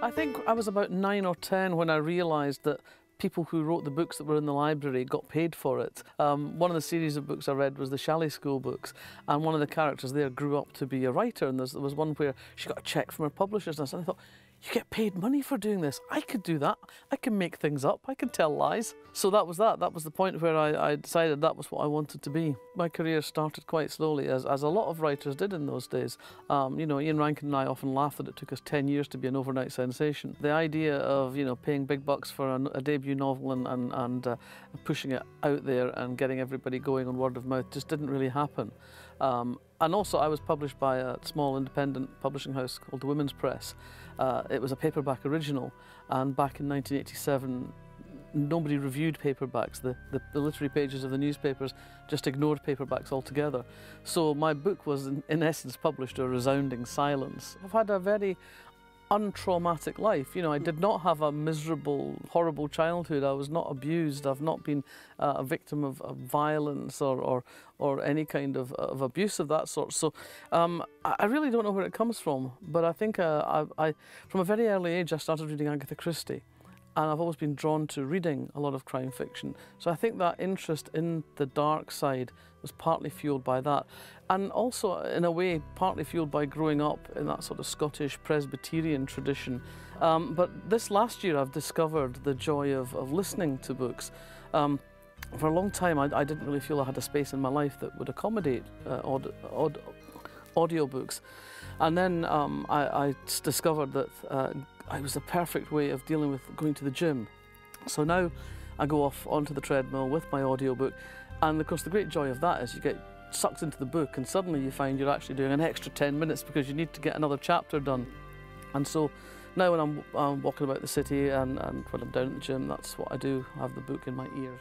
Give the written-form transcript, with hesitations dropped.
I think I was about 9 or 10 when I realised that people who wrote the books that were in the library got paid for it. One of the series of books I read was the Shalley School books, and one of the characters there grew up to be a writer, and there was one where she got a cheque from her publishers, and I thought, you get paid money for doing this. I could do that. I can make things up. I can tell lies. So that was that. That was the point where I decided that was what I wanted to be. My career started quite slowly, as a lot of writers did in those days. You know, Ian Rankin and I often laugh that it took us 10 years to be an overnight sensation. The idea of, you know, paying big bucks for a debut novel and pushing it out there and getting everybody going on word of mouth just didn't really happen. And also I was published by a small independent publishing house called the Women's Press. It was a paperback original, and back in 1987 nobody reviewed paperbacks. The literary pages of the newspapers just ignored paperbacks altogether. So my book was in essence published to a resounding silence. I've had a very untraumatic life. You know, I did not have a miserable, horrible childhood. I was not abused. I've not been a victim of violence or any kind of abuse of that sort. So I really don't know where it comes from, but I think from a very early age I started reading Agatha Christie. And I've always been drawn to reading a lot of crime fiction. So I think that interest in the dark side was partly fueled by that. And also, in a way, partly fueled by growing up in that sort of Scottish Presbyterian tradition. But this last year I've discovered the joy of listening to books. For a long time I didn't really feel I had a space in my life that would accommodate audiobooks. And then I discovered that it was the perfect way of dealing with going to the gym. So now I go off onto the treadmill with my audiobook, and of course the great joy of that is you get sucked into the book and suddenly you find you're actually doing an extra 10 minutes because you need to get another chapter done. And so now when I'm walking about the city and when I'm down at the gym, that's what I do. I have the book in my ears.